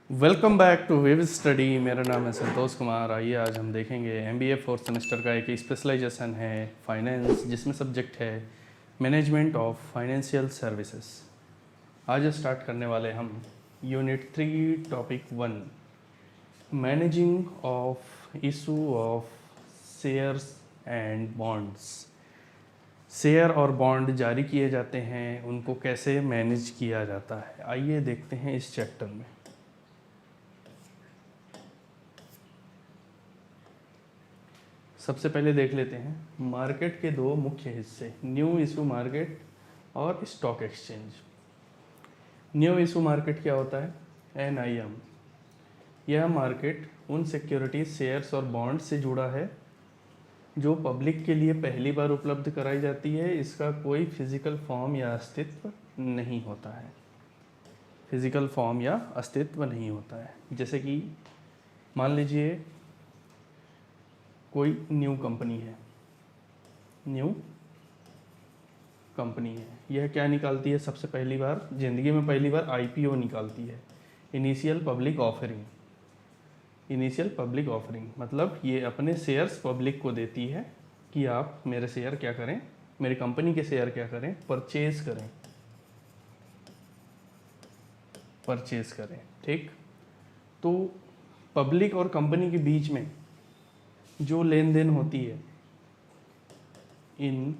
Welcome back to Viv Study. मेरा नाम है संतोष कुमार। आइए आज हम देखेंगे एमबीए फोर्थ सेमेस्टर का एक स्पेशलाइजेशन है फाइनेंस, जिसमें सब्जेक्ट है मैनेजमेंट ऑफ फाइनेंशियल सर्विसेज। आज स्टार्ट करने वाले हम unit 3 topic 1 managing of issue of shares and bonds. Share और बॉन्ड जारी किए जाते हैं, उनको कैसे मैनेज किया जाता है, आइए देखते हैं इस चैप्टर में। सबसे पहले देख लेते हैं मार्केट के दो मुख्य हिस्से, न्यू इशू मार्केट और stock exchange. New issue market क्या होता है? NIM। यह मार्केट उन सिक्योरिटीज, शेयर्स और बॉन्ड से जुड़ा है जो पब्लिक के लिए पहली बार उपलब्ध कराई जाती है। इसका कोई फिजिकल फॉर्म या अस्तित्व नहीं होता है। फिजिकल फॉर्म या अस्तित्व नहीं होता है। जैसे कि मान लीजिए कोई न्यू कंपनी है, यह क्या निकालती है? सबसे पहली बार ज़िंदगी में पहली बार IPO निकालती है, इनिशियल पब्लिक ऑफरिंग। मतलब ये अपने शेयर्स पब्लिक को देती है कि आप मेरे शेयर क्या करें, मेरी कंपनी के शेयर क्या करें, परचेज करें। ठीक, तो पब्लिक और कंपनी के बीच में जो लेन देन होती है, इन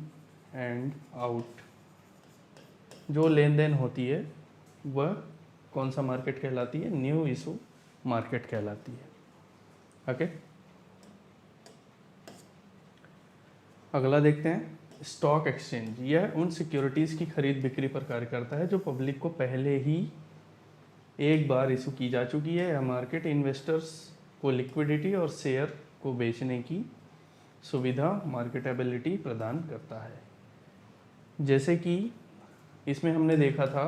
एंड आउट, जो लेन देन होती है वह कौन सा मार्केट कहलाती है? न्यू इशू मार्केट कहलाती है। ओके, अगला देखते हैं स्टॉक एक्सचेंज। यह उन सिक्योरिटीज़ की खरीद बिक्री पर कार्य करता है जो पब्लिक को पहले ही एक बार इशू की जा चुकी है। यह मार्केट इन्वेस्टर्स को लिक्विडिटी और शेयर को बेचने की सुविधा, मार्केटेबिलिटी प्रदान करता है। जैसे कि इसमें हमने देखा था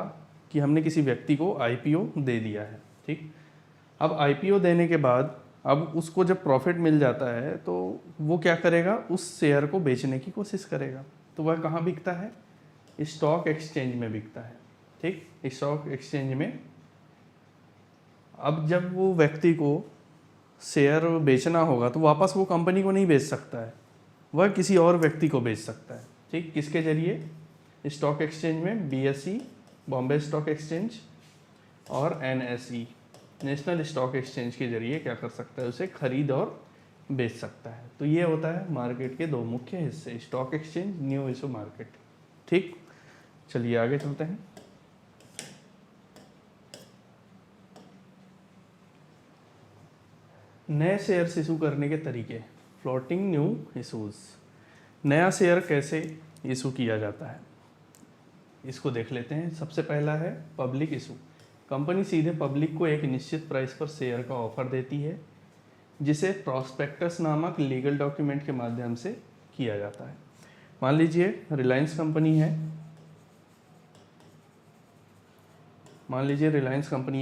कि हमने किसी व्यक्ति को IPO दे दिया है। ठीक, अब IPO देने के बाद अब उसको जब प्रॉफिट मिल जाता है तो वो क्या करेगा? उस शेयर को बेचने की कोशिश करेगा। तो वह कहाँ बिकता है? स्टॉक एक्सचेंज में बिकता है। ठीक, स्टॉक एक्सचेंज में अब जब वो व्यक्ति को शेयर बेचना होगा तो वापस वो कंपनी को नहीं बेच सकता है, वह किसी और व्यक्ति को बेच सकता है। ठीक, किसके जरिए? स्टॉक एक्सचेंज में BSE, बॉम्बे स्टॉक एक्सचेंज, और NSE, नेशनल स्टॉक एक्सचेंज के जरिए क्या कर सकता है? उसे खरीद और बेच सकता है। तो ये होता है मार्केट के दो मुख्य हिस्से, stock exchange, new issue market. ठीक, चलिए आगे चलते हैं। नए शेयर्स इशू करने के तरीके, फ्लोटिंग न्यू इशूज। नया शेयर कैसे इशू किया जाता है, इसको देख लेते हैं। सबसे पहला है पब्लिक इशू। कंपनी सीधे पब्लिक को एक निश्चित प्राइस पर शेयर का ऑफर देती है, जिसे प्रॉस्पेक्टस नामक लीगल डॉक्यूमेंट के माध्यम से किया जाता है। मान लीजिए रिलायंस कंपनी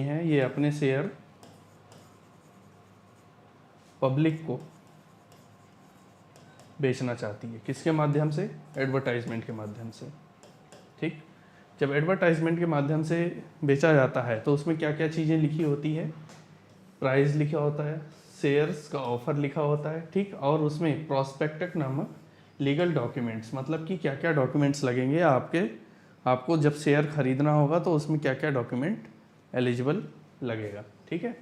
है, ये अपने शेयर पब्लिक को बेचना चाहती है। किसके माध्यम से? एडवर्टाइजमेंट के माध्यम से। ठीक, जब एडवर्टाइजमेंट के माध्यम से बेचा जाता है तो उसमें क्या क्या चीज़ें लिखी होती है? प्राइस लिखा होता है, शेयर्स का ऑफर लिखा होता है। ठीक, और उसमें प्रॉस्पेक्टस नामक लीगल डॉक्यूमेंट्स, मतलब कि क्या क्या डॉक्यूमेंट्स लगेंगे आपको जब शेयर खरीदना होगा तो उसमें क्या क्या डॉक्यूमेंट एलिजिबल लगेगा। ठीक है,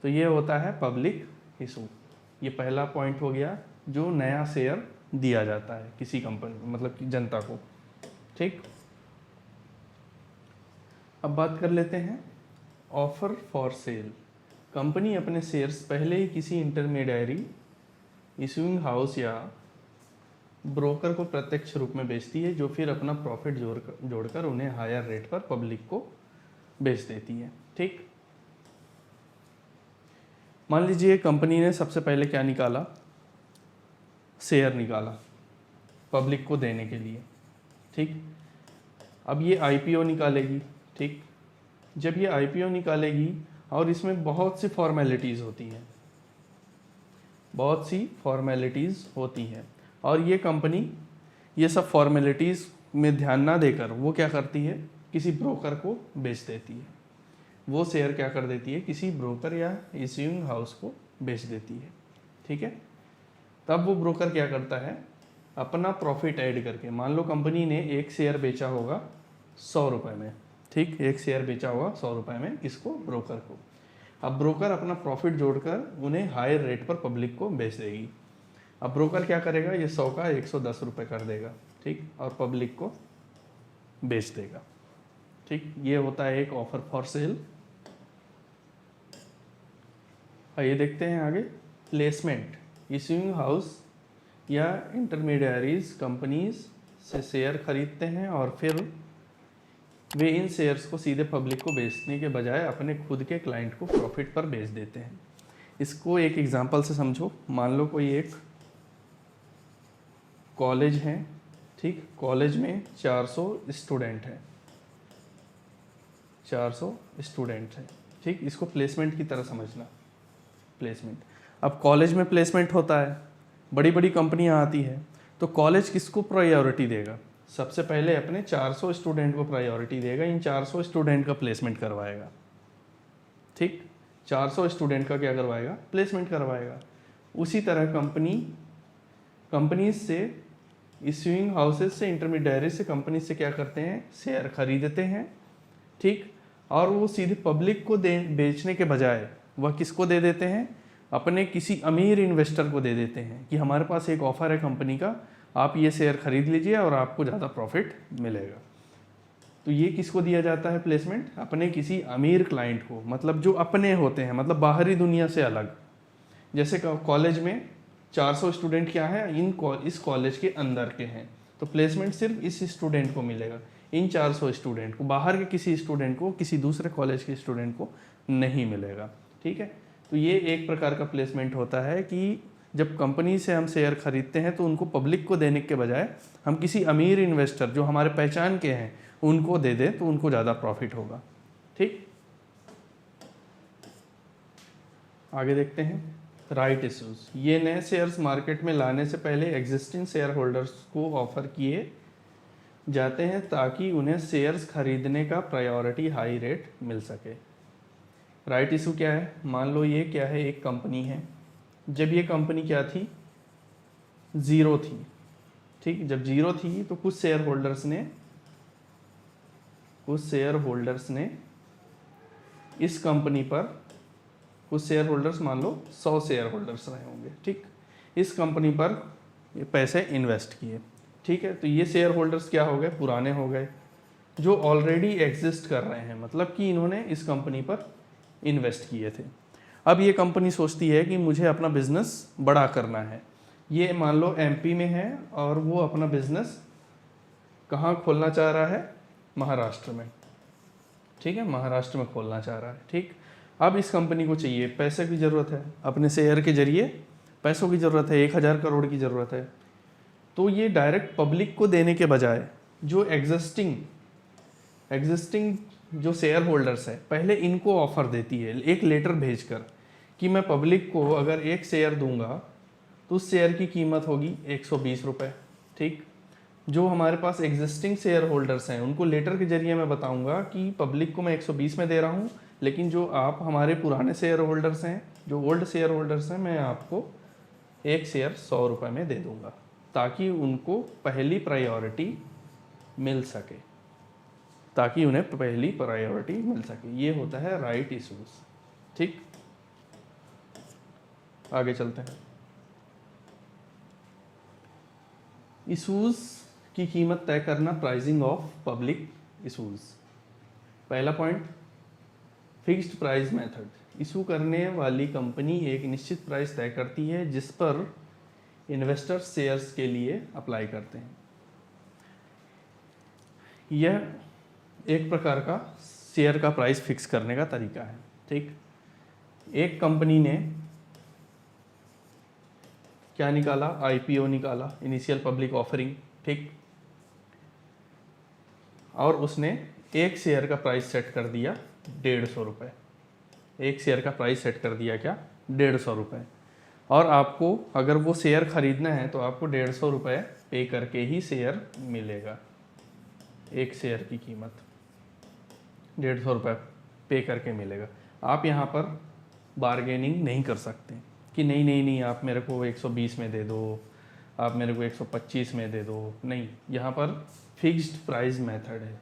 तो ये होता है पब्लिक इशू। ये पहला पॉइंट हो गया, जो नया शेयर दिया जाता है किसी कंपनी, मतलब कि जनता को। ठीक, अब बात कर लेते हैं ऑफर फॉर सेल। कंपनी अपने शेयर्स पहले ही किसी इंटरमीडियरी, इशूइंग हाउस या ब्रोकर को प्रत्यक्ष रूप में बेचती है, जो फिर अपना प्रॉफिट जोड़कर उन्हें हायर रेट पर पब्लिक को बेच देती है। ठीक, मान लीजिए कंपनी ने सबसे पहले क्या निकाला? शेयर निकाला पब्लिक को देने के लिए। ठीक, अब ये IPO निकालेगी। ठीक, जब ये IPO निकालेगी और इसमें बहुत सी फॉर्मेलिटीज़ होती हैं और ये कंपनी ये सब फॉर्मेलिटीज़ में ध्यान ना देकर वो क्या करती है? किसी ब्रोकर को बेच देती है। वो शेयर क्या कर देती है, किसी ब्रोकर या इश्यूइंग हाउस को बेच देती है। ठीक है, तब वो ब्रोकर क्या करता है, अपना प्रॉफिट ऐड करके, मान लो कंपनी ने एक शेयर बेचा होगा 100 रुपये में, ठीक, एक शेयर बेचा होगा 100 रुपये में, किसको, ब्रोकर को। अब ब्रोकर अपना प्रॉफिट जोड़कर उन्हें हायर रेट पर पब्लिक को बेच देगी। अब ब्रोकर क्या करेगा, ये 100 का 110 रुपये कर देगा, ठीक, और पब्लिक को बेच देगा। ठीक, ये होता है एक ऑफर फॉर सेल। आइए देखते हैं आगे, प्लेसमेंट। इश्यूइंग हाउस या इंटरमीडियरीज कंपनीज से शेयर खरीदते हैं और फिर वे इन शेयर्स को सीधे पब्लिक को बेचने के बजाय अपने खुद के क्लाइंट को प्रॉफिट पर बेच देते हैं। इसको एक एग्जांपल से समझो। मान लो कोई एक कॉलेज है, ठीक, कॉलेज में 400 स्टूडेंट हैं, 400 स्टूडेंट हैं, ठीक, इसको प्लेसमेंट की तरह समझना, प्लेसमेंट। अब कॉलेज में प्लेसमेंट होता है, बड़ी बड़ी कंपनियां आती है, तो कॉलेज किसको प्रायोरिटी देगा, सबसे पहले अपने 400 स्टूडेंट को प्रायोरिटी देगा, इन 400 स्टूडेंट का प्लेसमेंट करवाएगा। ठीक, 400 स्टूडेंट का क्या करवाएगा, प्लेसमेंट करवाएगा। उसी तरह कंपनीज से, इश्यूइंग हाउसेज से, इंटरमीडियरी से, कंपनी से क्या करते हैं, शेयर खरीदते हैं, ठीक, और वो सीधे पब्लिक को बेचने के बजाय वह किसको दे देते हैं, अपने किसी अमीर इन्वेस्टर को दे देते हैं कि हमारे पास एक ऑफर है कंपनी का, आप ये शेयर खरीद लीजिए और आपको ज़्यादा प्रॉफिट मिलेगा। तो ये किसको दिया जाता है प्लेसमेंट, अपने किसी अमीर क्लाइंट को, मतलब जो अपने होते हैं, मतलब बाहरी दुनिया से अलग। जैसे कॉलेज में 400 स्टूडेंट क्या है, इस कॉलेज के अंदर के हैं, तो प्लेसमेंट सिर्फ इस स्टूडेंट को मिलेगा, इन 400 स्टूडेंट को, बाहर के किसी स्टूडेंट को, किसी दूसरे कॉलेज के स्टूडेंट को नहीं मिलेगा। ठीक है, तो ये एक प्रकार का प्लेसमेंट होता है कि जब कंपनी से हम शेयर खरीदते हैं तो उनको पब्लिक को देने के बजाय हम किसी अमीर इन्वेस्टर जो हमारे पहचान के हैं उनको दे दें तो उनको ज़्यादा प्रॉफिट होगा। ठीक, आगे देखते हैं राइट इश्यूज। ये नए शेयर्स मार्केट में लाने से पहले एग्जिस्टिंग शेयर होल्डर्स को ऑफर किए जाते हैं ताकि उन्हें शेयर्स खरीदने का प्रायोरिटी हाई रेट मिल सके। राइट इशू क्या है, मान लो ये क्या है, एक कंपनी है, जब ये कंपनी क्या थी, ज़ीरो थी। ठीक, जब ज़ीरो थी तो कुछ शेयर होल्डर्स ने इस कंपनी पर, कुछ शेयर होल्डर्स, मान लो 100 शेयर होल्डर्स रहे होंगे, ठीक, इस कंपनी पर ये पैसे इन्वेस्ट किए। ठीक है, तो ये शेयर होल्डर्स क्या हो गए, पुराने हो गए, जो ऑलरेडी एग्जिस्ट कर रहे हैं, मतलब कि इन्होंने इस कंपनी पर इन्वेस्ट किए थे। अब ये कंपनी सोचती है कि मुझे अपना बिजनेस बड़ा करना है। ये मान लो एमपी में है और वो अपना बिजनेस कहाँ खोलना चाह रहा है, महाराष्ट्र में। ठीक है, महाराष्ट्र में खोलना चाह रहा है। ठीक, अब इस कंपनी को चाहिए, पैसे की ज़रूरत है, अपने शेयर के जरिए पैसों की ज़रूरत है, 1000 करोड़ की ज़रूरत है। तो ये डायरेक्ट पब्लिक को देने के बजाय जो एग्जिस्टिंग जो शेयर होल्डर्स है, पहले इनको ऑफर देती है, एक लेटर भेजकर कि मैं पब्लिक को अगर एक शेयर दूंगा तो उस शेयर की कीमत होगी 120 रुपये। ठीक, जो हमारे पास एग्जिस्टिंग शेयर होल्डर्स हैं उनको लेटर के जरिए मैं बताऊंगा कि पब्लिक को मैं 120 में दे रहा हूं, लेकिन जो आप हमारे पुराने शेयर होल्डर्स हैं, जो ओल्ड शेयर होल्डर्स हैं, मैं आपको एक शेयर 100 रुपये में दे दूंगा, ताकि उनको पहली प्रायोरिटी मिल सके, ताकि उन्हें पहली प्रायोरिटी मिल सके। ये होता है राइट इशूज। ठीक, आगे चलते हैं। इशूज की कीमत तय करना, प्राइसिंग ऑफ पब्लिक इशूज। पहला point, fixed price method. Issue करने वाली कंपनी एक निश्चित प्राइस तय करती है जिस पर इन्वेस्टर्स शेयर्स के लिए अप्लाई करते हैं। यह एक प्रकार का शेयर का प्राइस फिक्स करने का तरीका है। ठीक, एक कंपनी ने क्या निकाला, आईपीओ निकाला, इनिशियल पब्लिक ऑफरिंग। ठीक, और उसने एक शेयर का प्राइस सेट कर दिया 150 रुपये। एक शेयर का प्राइस सेट कर दिया क्या, 150 रुपये। और आपको अगर वो शेयर खरीदना है तो आपको 150 रुपये पे करके ही शेयर मिलेगा। एक शेयर की कीमत 150 रुपये पे करके मिलेगा। आप यहाँ पर बारगेनिंग नहीं कर सकते कि नहीं नहीं नहीं आप मेरे को 120 में दे दो, आप मेरे को 125 में दे दो, नहीं, यहाँ पर फिक्स्ड प्राइस मेथड है।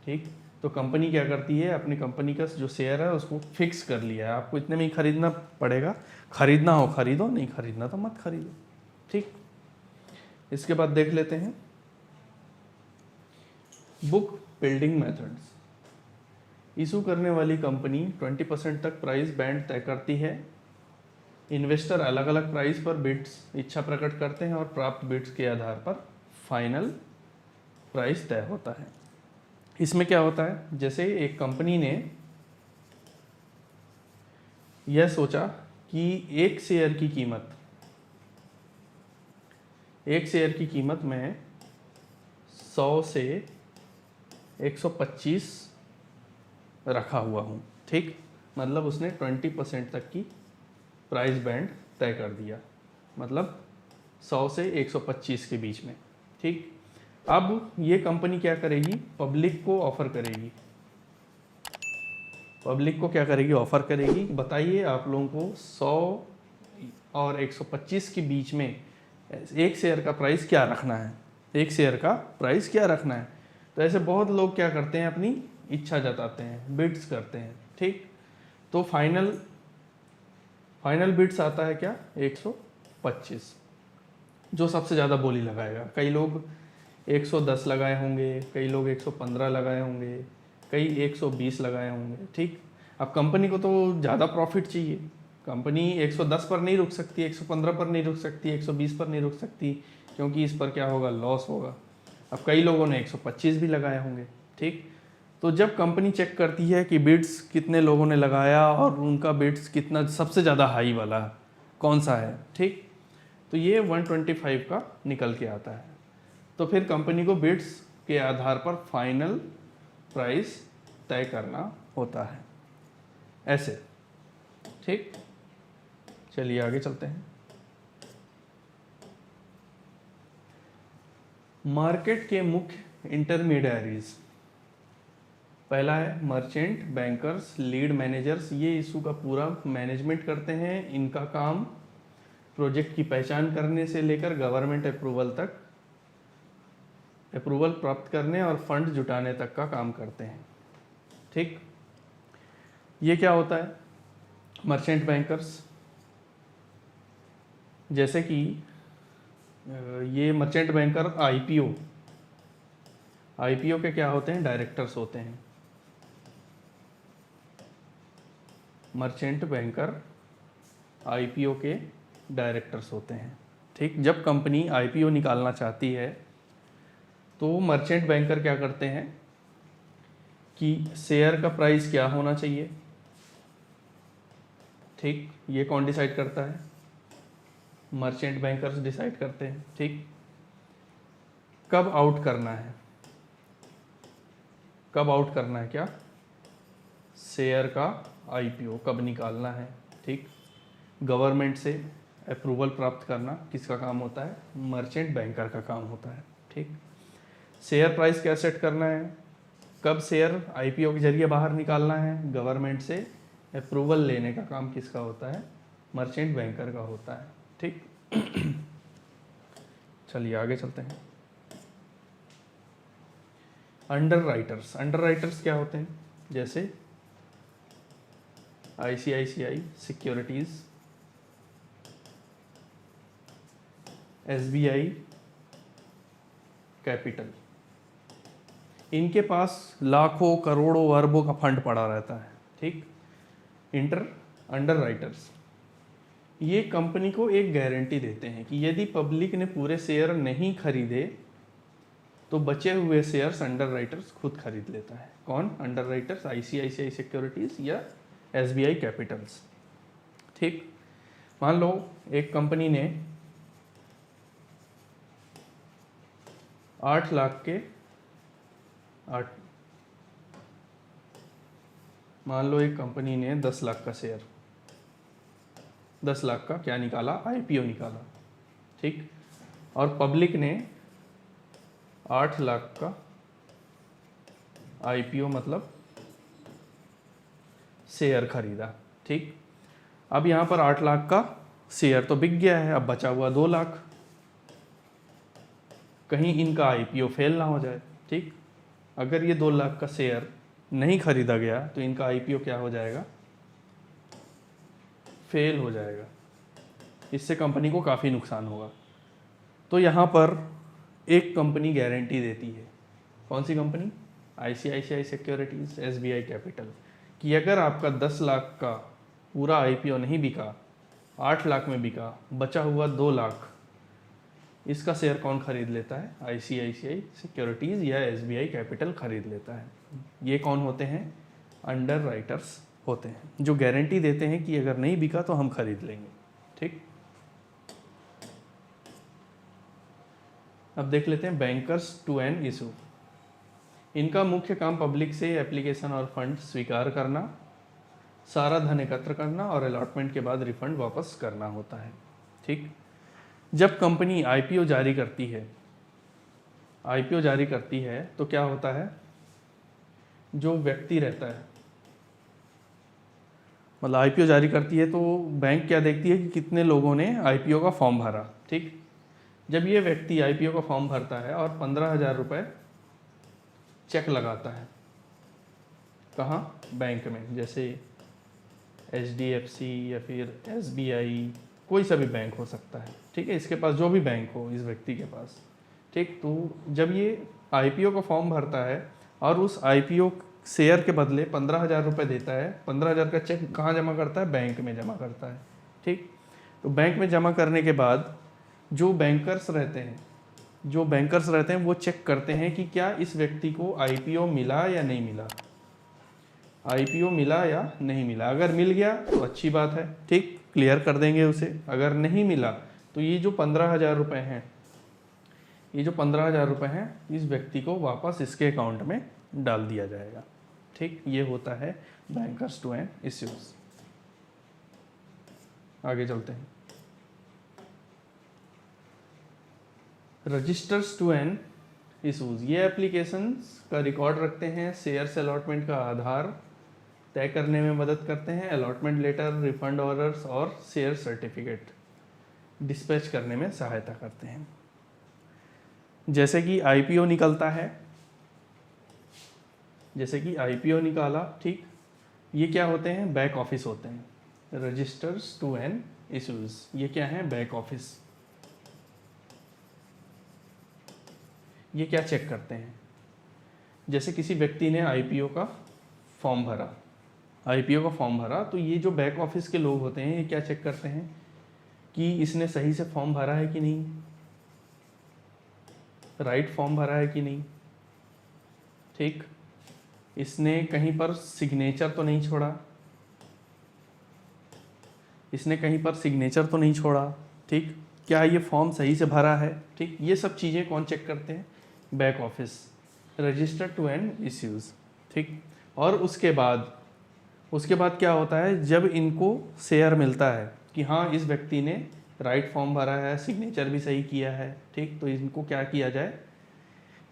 ठीक, तो कंपनी क्या करती है, अपनी कंपनी का जो शेयर है उसको फिक्स कर लिया है, आपको इतने में ही खरीदना पड़ेगा, खरीदना हो खरीदो, नहीं खरीदना तो मत खरीदो। ठीक, इसके बाद देख लेते हैं बुक बिल्डिंग मेथड्स। इशू करने वाली कंपनी 20% तक प्राइस बैंड तय करती है। इन्वेस्टर अलग अलग प्राइस पर बिड्स इच्छा प्रकट करते हैं और प्राप्त बिड्स के आधार पर फाइनल प्राइस तय होता है। इसमें क्या होता है, जैसे एक कंपनी ने यह सोचा कि एक शेयर की कीमत मैं 100 से 125 रखा हुआ हूँ। ठीक, मतलब उसने 20% तक की प्राइस बैंड तय कर दिया, मतलब 100 से 125 के बीच में। ठीक, अब ये कंपनी क्या करेगी, पब्लिक को ऑफर करेगी। पब्लिक को क्या करेगी, ऑफर करेगी, बताइए आप लोगों को 100 और 125 के बीच में एक शेयर का प्राइस क्या रखना है, एक शेयर का प्राइस क्या रखना है। तो ऐसे बहुत लोग क्या करते हैं, अपनी इच्छा जताते हैं, बिड्स करते हैं। ठीक, तो फाइनल बिड्स आता है क्या, 125, जो सबसे ज़्यादा बोली लगाएगा। कई लोग 110 लगाए होंगे, कई लोग 115 लगाए होंगे, कई 120 लगाए होंगे। ठीक, अब कंपनी को तो ज़्यादा प्रॉफिट चाहिए, कंपनी 110 पर नहीं रुक सकती, 115 पर नहीं रुक सकती, 120 पर नहीं रुक सकती, क्योंकि इस पर क्या होगा, लॉस होगा। अब कई लोगों ने 125 भी लगाए होंगे। ठीक, तो जब कंपनी चेक करती है कि बिड्स कितने लोगों ने लगाया और उनका बिड्स कितना सबसे ज़्यादा हाई वाला कौन सा है, ठीक, तो ये 125 का निकल के आता है। तो फिर कंपनी को बिड्स के आधार पर फाइनल प्राइस तय करना होता है, ऐसे। ठीक, चलिए आगे चलते हैं। मार्केट के मुख्य इंटरमीडियरीज, पहला है मर्चेंट बैंकर्स, लीड मैनेजर्स। ये इशू का पूरा मैनेजमेंट करते हैं। इनका काम प्रोजेक्ट की पहचान करने से लेकर गवर्नमेंट अप्रूवल तक, अप्रूवल प्राप्त करने और फंड जुटाने तक का काम करते हैं। ठीक, ये क्या होता है, मर्चेंट बैंकर्स, जैसे कि ये मर्चेंट बैंकर आईपीओ के क्या होते हैं, डायरेक्टर्स होते हैं। मर्चेंट बैंकर आईपीओ के डायरेक्टर्स होते हैं। ठीक, जब कंपनी आईपीओ निकालना चाहती है तो मर्चेंट बैंकर क्या करते हैं कि शेयर का प्राइस क्या होना चाहिए। ठीक, ये कौन डिसाइड करता है, मर्चेंट बैंकर्स डिसाइड करते हैं। ठीक, कब आउट करना है, क्या, शेयर का आईपीओ कब निकालना है। ठीक, गवर्नमेंट से अप्रूवल प्राप्त करना किसका काम होता है, मर्चेंट बैंकर का काम होता है। ठीक, शेयर प्राइस क्या सेट करना है, कब शेयर आईपीओ के जरिए बाहर निकालना है, गवर्नमेंट से अप्रूवल लेने का काम किसका होता है, मर्चेंट बैंकर का होता है। ठीक, चलिए आगे चलते हैं। अंडरराइटर्स क्या होते हैं, जैसे आईसीआईसीआई सिक्योरिटीज, एसबीआई कैपिटल, इनके पास लाखों करोड़ों अरबों का फंड पड़ा रहता है। ठीक, अंडरराइटर्स ये कंपनी को एक गारंटी देते हैं कि यदि पब्लिक ने पूरे शेयर नहीं खरीदे तो बचे हुए शेयर्स अंडरराइटर्स खुद खरीद लेता है। कौन, अंडरराइटर्स, आईसीआईसीआई सिक्योरिटीज या एसबीआई कैपिटल्स। ठीक, मान लो एक कंपनी ने 8 लाख के मान लो एक कंपनी ने 10 लाख का शेयर, 10 लाख का क्या निकाला, आईपीओ निकाला। ठीक, और पब्लिक ने 8 लाख का आईपीओ मतलब शेयर खरीदा, ठीक। अब यहाँ पर 8 लाख का शेयर तो बिक गया है, अब बचा हुआ 2 लाख, कहीं इनका आईपीओ फेल ना हो जाए, ठीक। अगर ये 2 लाख का शेयर नहीं खरीदा गया तो इनका आईपीओ क्या हो जाएगा, फेल हो जाएगा। इससे कंपनी को काफ़ी नुकसान होगा। तो यहाँ पर एक कंपनी गारंटी देती है, कौन सी company, ICICI Securities, SBI Capital, कि अगर आपका 10 लाख का पूरा आईपीओ नहीं बिका, 8 लाख में बिका, बचा हुआ 2 लाख, इसका शेयर कौन खरीद लेता है, आईसीआईसीआई सिक्योरिटीज़ या एसबीआई कैपिटल खरीद लेता है। ये कौन होते हैं, अंडर राइटर्स होते हैं, जो गारंटी देते हैं कि अगर नहीं बिका तो हम खरीद लेंगे, ठीक। अब देख लेते हैं बैंकर्स टू एन इशू। इनका मुख्य काम पब्लिक से एप्लीकेशन और फंड स्वीकार करना, सारा धन एकत्र करना और अलॉटमेंट के बाद रिफंड वापस करना होता है, ठीक। जब कंपनी आईपीओ जारी करती है, आईपीओ जारी करती है तो क्या होता है, जो व्यक्ति रहता है, मतलब आईपीओ जारी करती है तो बैंक क्या देखती है कि कितने लोगों ने आईपीओ का फॉर्म भरा, ठीक। जब ये व्यक्ति आईपीओ का फॉर्म भरता है और 15,000 रुपये चेक लगाता है, कहाँ, बैंक में, जैसे एचडीएफसी या फिर एसबीआई, कोई सा भी बैंक हो सकता है, ठीक है, इसके पास जो भी बैंक हो इस व्यक्ति के पास, ठीक। तो जब ये आईपीओ का फॉर्म भरता है और उस आईपीओ शेयर के बदले 15,000 रुपये देता है, 15,000 का चेक कहाँ जमा करता है, बैंक में जमा करता है, ठीक। तो बैंक में जमा करने के बाद जो बैंकर्स रहते हैं वो चेक करते हैं कि क्या इस व्यक्ति को आईपीओ मिला या नहीं मिला, आईपीओ मिला या नहीं मिला। अगर मिल गया तो अच्छी बात है, ठीक, क्लियर कर देंगे उसे। अगर नहीं मिला तो ये जो 15,000 रुपये हैं, इस व्यक्ति को वापस इसके अकाउंट में डाल दिया जाएगा, ठीक। ये होता है बैंकर्स टू एन इश्यूज। आगे चलते हैं। रजिस्टर्स टू एन इशूज़, ये एप्लीकेशंस का रिकॉर्ड रखते हैं, शेयर्स अलॉटमेंट का आधार तय करने में मदद करते हैं, अलॉटमेंट लेटर, रिफंड ऑर्डर्स और शेयर सर्टिफिकेट डिस्पैच करने में सहायता करते हैं। जैसे कि आईपीओ निकलता है, निकाला, ठीक, ये क्या होते हैं, बैक ऑफिस होते हैं। रजिस्टर्स टू एन इशूज़, ये क्या है, बैक ऑफिस। ये क्या चेक करते हैं, जैसे किसी व्यक्ति ने आईपीओ का फॉर्म भरा, तो ये जो बैक ऑफिस के लोग होते हैं ये क्या चेक करते हैं कि इसने सही से फॉर्म भरा है कि नहीं, राइट फॉर्म भरा है कि नहीं, ठीक, इसने कहीं पर सिग्नेचर तो नहीं छोड़ा, ठीक, क्या ये फॉर्म सही से भरा है, ठीक। ये सब चीज़ें कौन चेक करते हैं, back office, register to an issues, ठीक। और उसके बाद क्या होता है, जब इनको शेयर मिलता है कि हाँ इस व्यक्ति ने राइट फॉर्म भरा है, सिग्नेचर भी सही किया है, ठीक, तो इनको क्या किया जाए,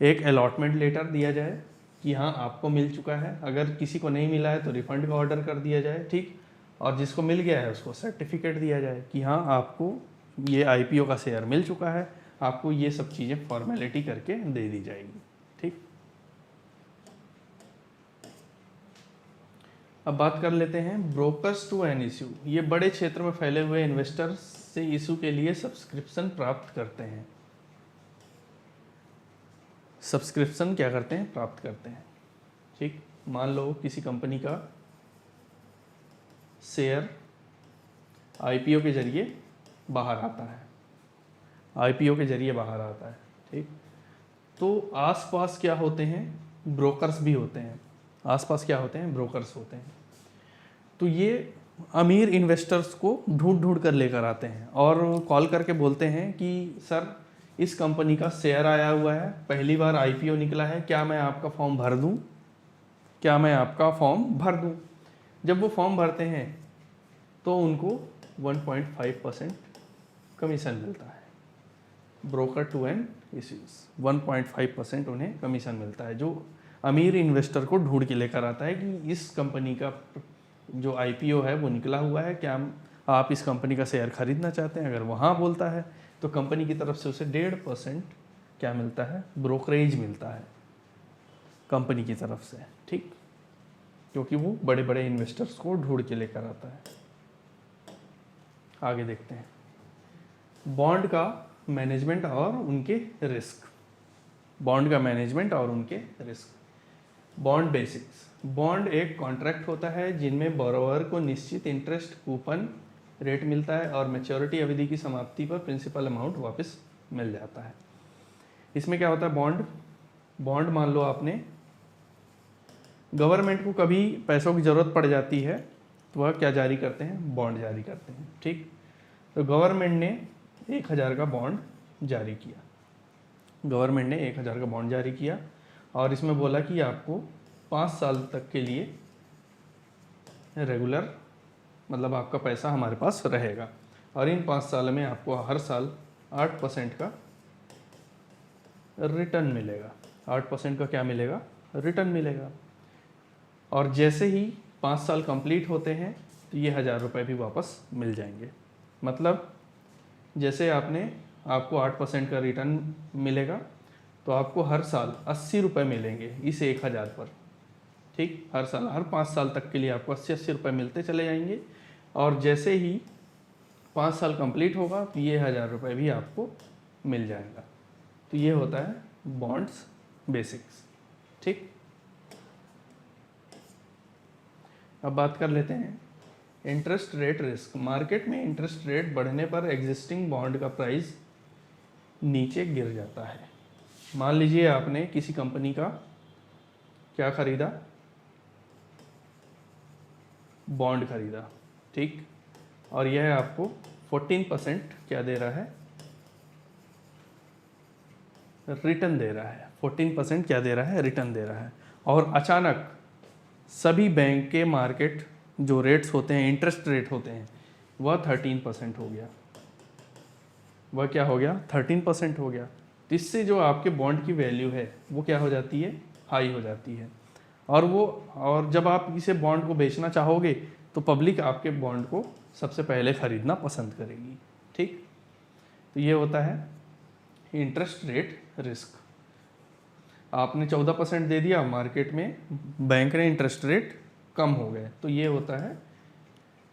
एक अलॉटमेंट लेटर दिया जाए कि हाँ आपको मिल चुका है। अगर किसी को नहीं मिला है तो रिफंड का ऑर्डर कर दिया जाए, ठीक, और जिसको मिल गया है उसको सर्टिफिकेट दिया जाए कि हाँ आपको ये आईपीओ का शेयर मिल चुका है, आपको ये सब चीज़ें फॉर्मेलिटी करके दे दी जाएगी, ठीक। अब बात कर लेते हैं ब्रोकर्स टू एन इशू। ये बड़े क्षेत्र में फैले हुए इन्वेस्टर्स से इशू के लिए सब्सक्रिप्शन प्राप्त करते हैं। प्राप्त करते हैं, ठीक। मान लो किसी कंपनी का शेयर आईपीओ के जरिए बाहर आता है, ठीक। तो आसपास क्या होते हैं, ब्रोकर्स भी होते हैं, ब्रोकर्स होते हैं। तो ये अमीर इन्वेस्टर्स को ढूंढ कर लेकर आते हैं और कॉल करके बोलते हैं कि सर इस कंपनी का शेयर आया हुआ है, पहली बार आईपीओ निकला है, क्या मैं आपका फॉर्म भर दूं। जब वो फॉर्म भरते हैं तो उनको 1.5% कमीशन मिलता है। ब्रोकर टू एन इश्यूज 1.5% उन्हें कमीशन मिलता है, जो अमीर इन्वेस्टर को ढूंढ के लेकर आता है कि इस कंपनी का जो IPO है वो निकला हुआ है, क्या आप इस कंपनी का शेयर खरीदना चाहते हैं? अगर वहाँ बोलता है तो कंपनी की तरफ से उसे 1.5% क्या मिलता है, ब्रोकरेज मिलता है कंपनी की तरफ से, ठीक, क्योंकि वो बड़े बड़े इन्वेस्टर्स को ढूंढ के लेकर आता है। आगे देखते हैं बॉन्ड का मैनेजमेंट और उनके रिस्क। बॉन्ड का मैनेजमेंट और उनके रिस्क। Bond basics. बॉन्ड एक कॉन्ट्रैक्ट होता है जिनमें बोरोवर को निश्चित इंटरेस्ट कूपन रेट मिलता है और मैच्योरिटी अवधि की समाप्ति पर प्रिंसिपल अमाउंट वापस मिल जाता है। इसमें क्या होता है, बॉन्ड मान लो आपने, गवर्नमेंट को कभी पैसों की ज़रूरत पड़ जाती है तो वह क्या जारी करते हैं, बॉन्ड जारी करते हैं, ठीक। तो गवर्नमेंट ने 1000 का बॉन्ड जारी किया, गवर्नमेंट ने 1000 का बॉन्ड जारी किया और इसमें बोला कि आपको 5 साल तक के लिए रेगुलर, मतलब आपका पैसा हमारे पास रहेगा और इन 5 साल में आपको हर साल 8% का रिटर्न मिलेगा। 8% का क्या मिलेगा, रिटर्न मिलेगा। और जैसे ही 5 साल कंप्लीट होते हैं तो ये 1000 रुपये भी वापस मिल जाएंगे। मतलब जैसे आपको 8% का रिटर्न मिलेगा तो आपको हर साल 80 रुपये मिलेंगे इस 1000 पर, ठीक। हर साल, हर 5 साल तक के लिए आपको 80-80 रुपये मिलते चले जाएंगे और जैसे ही 5 साल कंप्लीट होगा तो ये 1000 रुपये भी आपको मिल जाएगा। तो ये होता है बॉन्ड्स बेसिक्स, ठीक। अब बात कर लेते हैं इंटरेस्ट रेट रिस्क। मार्केट में इंटरेस्ट रेट बढ़ने पर एग्जिस्टिंग बॉन्ड का प्राइस नीचे गिर जाता है। मान लीजिए आपने किसी कंपनी का क्या खरीदा, बॉन्ड खरीदा, ठीक, और यह आपको 14% क्या दे रहा है, रिटर्न दे रहा है। 14% क्या दे रहा है, रिटर्न दे रहा है। और अचानक सभी बैंक के मार्केट जो रेट्स होते हैं, इंटरेस्ट रेट होते हैं, वह 13% हो गया। वह क्या हो गया, 13% हो गया। तो इससे जो आपके बॉन्ड की वैल्यू है वो क्या हो जाती है, हाई हो जाती है। और जब आप इसे बॉन्ड को बेचना चाहोगे तो पब्लिक आपके बॉन्ड को सबसे पहले ख़रीदना पसंद करेगी, ठीक। तो ये होता है इंटरेस्ट रेट रिस्क। आपने 14% दे दिया, मार्केट में बैंक ने इंटरेस्ट रेट कम हो गए, तो ये होता है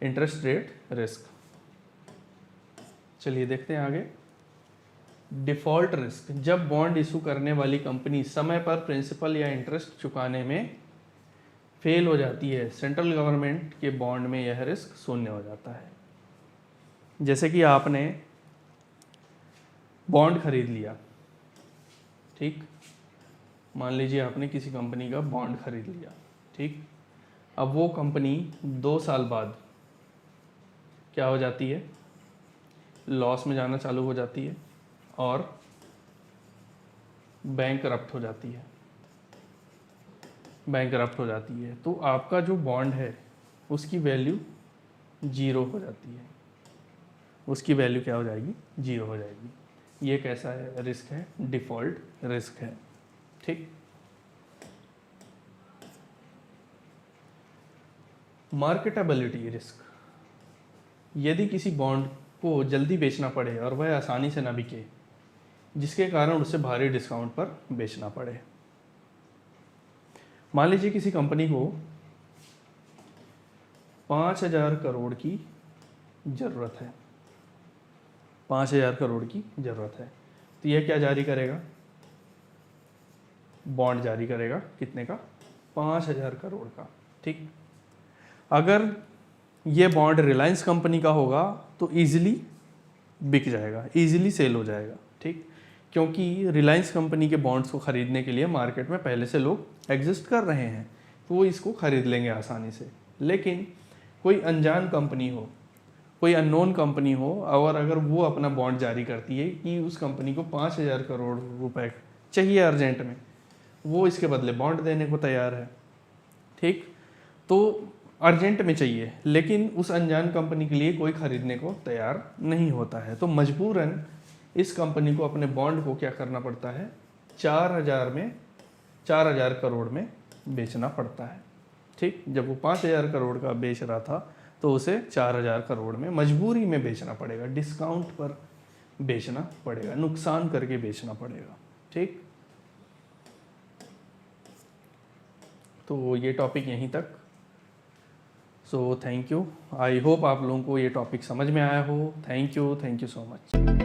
इंटरेस्ट रेट रिस्क। चलिए देखते हैं आगे। Default risk. जब बॉन्ड इशू करने वाली कंपनी समय पर प्रिंसिपल या इंटरेस्ट चुकाने में फेल हो जाती है, सेंट्रल गवर्नमेंट के बॉन्ड में यह रिस्क शून्य हो जाता है। जैसे कि आपने बॉन्ड खरीद लिया, ठीक, मान लीजिए आपने किसी कंपनी का बॉन्ड खरीद लिया, ठीक। अब वो कंपनी 2 साल बाद क्या हो जाती है, लॉस में जाना चालू हो जाती है और बैंकरप्ट हो जाती है, बैंकरप्ट हो जाती है। तो आपका जो बॉन्ड है उसकी वैल्यू 0 हो जाती है, उसकी वैल्यू क्या हो जाएगी, 0 हो जाएगी। ये कैसा है, रिस्क है, डिफ़ॉल्ट रिस्क है, ठीक। Marketability risk. यदि किसी बॉन्ड को जल्दी बेचना पड़े और वह आसानी से ना बिके, जिसके कारण उसे भारी डिस्काउंट पर बेचना पड़े। मान लीजिए किसी कंपनी को 5000 करोड़ की ज़रूरत है, 5000 करोड़ की ज़रूरत है, तो यह क्या जारी करेगा, बॉन्ड जारी करेगा, कितने का, 5000 करोड़ का, ठीक। अगर ये बॉन्ड रिलायंस कंपनी का होगा तो ईजिली बिक जाएगा, ईजिली सेल हो जाएगा, ठीक, क्योंकि रिलायंस कंपनी के बॉन्ड्स को ख़रीदने के लिए मार्केट में पहले से लोग एग्जिस्ट कर रहे हैं, तो वो इसको ख़रीद लेंगे आसानी से। लेकिन कोई अनजान कंपनी हो, कोई अननोन कंपनी हो, और अगर वो अपना बॉन्ड जारी करती है कि उस कंपनी को 5000 करोड़ रुपए चाहिए अर्जेंट में, वो इसके बदले बॉन्ड देने को तैयार है, ठीक। तो अर्जेंट में चाहिए, लेकिन उस अनजान कंपनी के लिए कोई ख़रीदने को तैयार नहीं होता है, तो मजबूरन इस कंपनी को अपने बॉन्ड को क्या करना पड़ता है, 4000 करोड़ में बेचना पड़ता है, ठीक, जब वो 5,000 करोड़ का बेच रहा था तो उसे 4,000 करोड़ में मजबूरी में बेचना पड़ेगा, डिस्काउंट पर बेचना पड़ेगा, नुकसान करके बेचना पड़ेगा। ठीक, तो ये टॉपिक यहीं तक। So thank you, I hope आप लोगों को ये टॉपिक समझ में आया हो। Thank you so much.